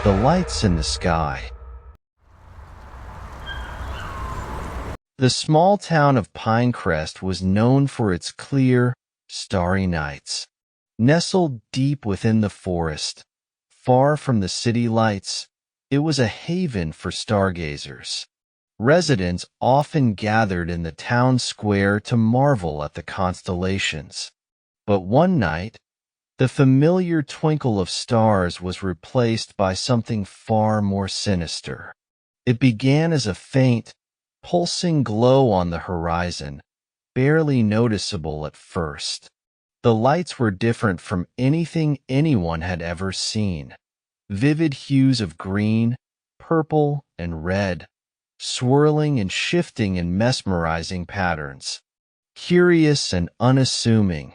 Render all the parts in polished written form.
The lights in the sky. The small town of Pinecrest was known for its clear, starry nights. Nestled deep within the forest, far from the city lights, it was a haven for stargazers. Residents often gathered in the town square to marvel at the constellations. But one night, the familiar twinkle of stars was replaced by something far more sinister. It began as a faint, pulsing glow on the horizon, barely noticeable at first. The lights were different from anything anyone had ever seen. Vivid hues of green, purple, and red, swirling and shifting in mesmerizing patterns. Curious and unassuming,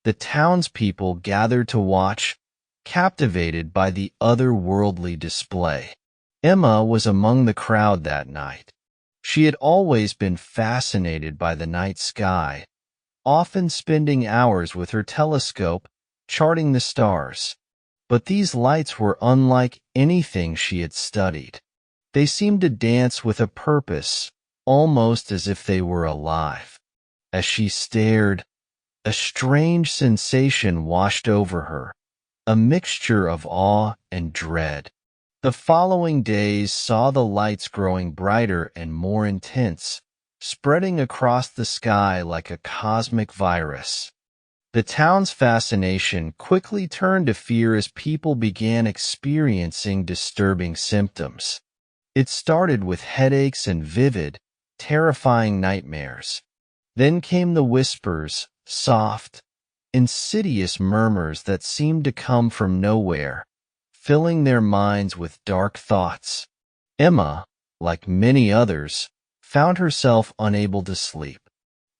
the townspeople gathered to watch, captivated by the otherworldly display. Emma was among the crowd that night. She had always been fascinated by the night sky, often spending hours with her telescope charting the stars. But these lights were unlike anything she had studied. They seemed to dance with a purpose, almost as if they were alive. As she stared, a strange sensation washed over her, a mixture of awe and dread. The following days saw the lights growing brighter and more intense, spreading across the sky like a cosmic virus. The town's fascination quickly turned to fear as people began experiencing disturbing symptoms. It started with headaches and vivid, terrifying nightmares. Then came the whispers, soft, insidious murmurs that seemed to come from nowhere, filling their minds with dark thoughts. Emma, like many others, found herself unable to sleep.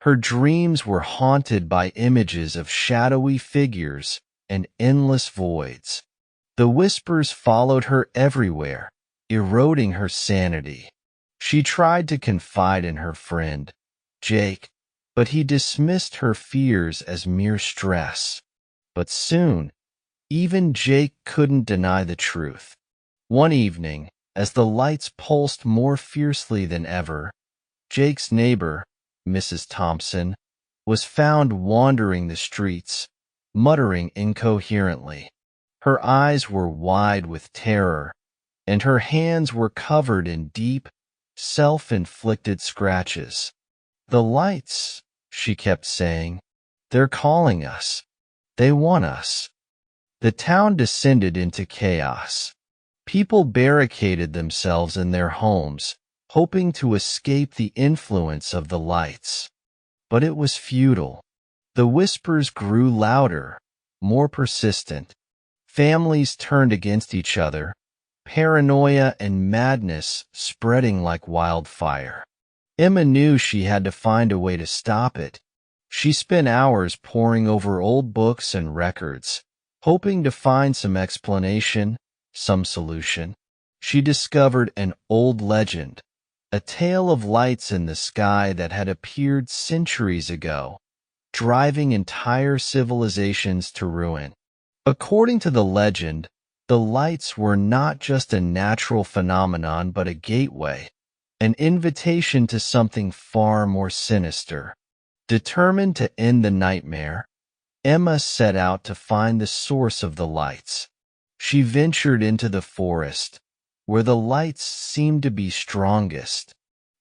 Her dreams were haunted by images of shadowy figures and endless voids. The whispers followed her everywhere, eroding her sanity. She tried to confide in her friend, Jake, but he dismissed her fears as mere stress. But soon, even Jake couldn't deny the truth. One evening, as the lights pulsed more fiercely than ever, Jake's neighbor, Mrs. Thompson, was found wandering the streets, muttering incoherently. Her eyes were wide with terror, and her hands were covered in deep, self-inflicted scratches. "The lights," she kept saying. "They're calling us. They want us." The town descended into chaos. People barricaded themselves in their homes, hoping to escape the influence of the lights. But it was futile. The whispers grew louder, more persistent. Families turned against each other, paranoia and madness spreading like wildfire. Emma knew she had to find a way to stop it. She spent hours poring over old books and records, hoping to find some explanation, some solution. She discovered an old legend, a tale of lights in the sky that had appeared centuries ago, driving entire civilizations to ruin. According to the legend, the lights were not just a natural phenomenon but a gateway, an invitation to something far more sinister. Determined to end the nightmare, Emma set out to find the source of the lights. She ventured into the forest, where the lights seemed to be strongest.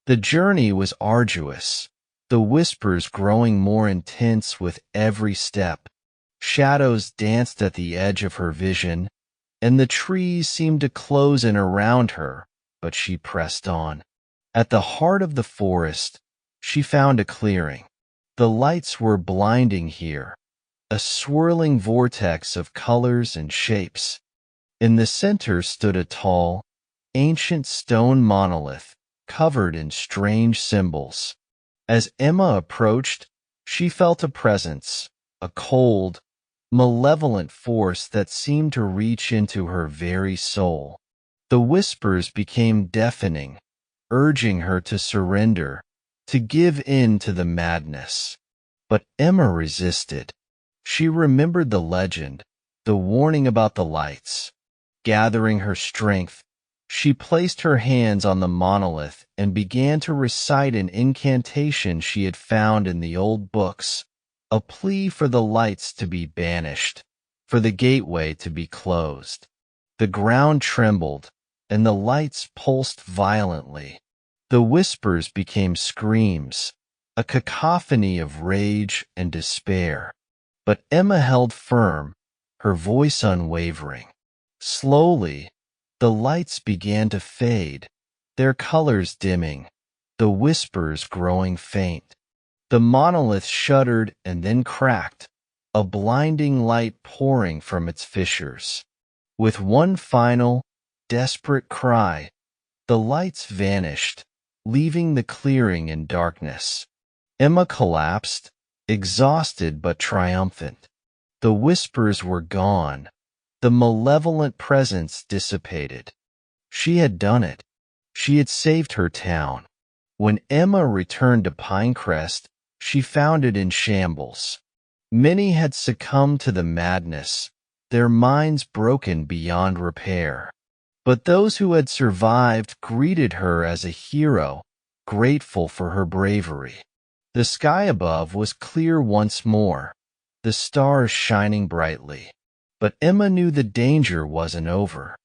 The journey was arduous, the whispers growing more intense with every step. Shadows danced at the edge of her vision, and the trees seemed to close in around her, but she pressed on. At the heart of the forest, she found a clearing. The lights were blinding here, a swirling vortex of colors and shapes. In the center stood a tall, ancient stone monolith covered in strange symbols. As Emma approached, she felt a presence, a cold, malevolent force that seemed to reach into her very soul. The whispers became deafening, urging her to surrender, to give in to the madness. But Emma resisted. She remembered the legend, the warning about the lights. Gathering her strength, she placed her hands on the monolith and began to recite an incantation she had found in the old books, a plea for the lights to be banished, for the gateway to be closed. The ground trembled, and the lights pulsed violently. The whispers became screams, a cacophony of rage and despair. But Emma held firm, her voice unwavering. Slowly, the lights began to fade, their colors dimming, the whispers growing faint. The monolith shuddered and then cracked, a blinding light pouring from its fissures. With one final, desperate cry, the lights vanished, leaving the clearing in darkness. Emma collapsed, exhausted but triumphant. The whispers were gone. The malevolent presence dissipated. She had done it. She had saved her town. When Emma returned to Pinecrest, she found it in shambles. Many had succumbed to the madness, their minds broken beyond repair. But those who had survived greeted her as a hero, grateful for her bravery. The sky above was clear once more, the stars shining brightly. But Emma knew the danger wasn't over.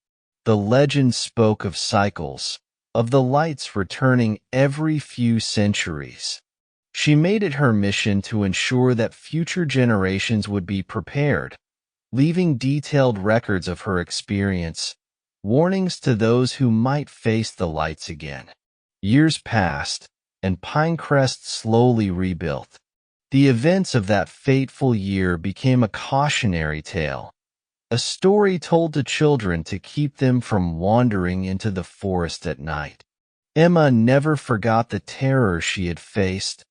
The legend spoke of cycles, of the lights returning every few centuries. She made it her mission to ensure that future generations would be prepared, leaving detailed records of her experience, warnings to those who might face the lights again. Years passed, and Pinecrest slowly rebuilt. The events of that fateful year became a cautionary tale, a story told to children to keep them from wandering into the forest at night. Emma never forgot the terror she had faced,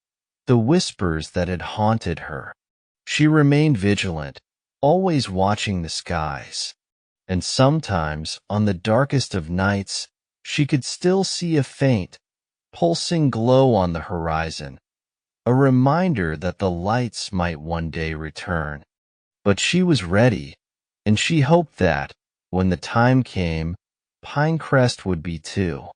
the whispers that had haunted her. She remained vigilant, always watching the skies. And sometimes, on the darkest of nights, she could still see a faint, pulsing glow on the horizon, a reminder that the lights might one day return. But she was ready, and she hoped that, when the time came, Pinecrest would be too.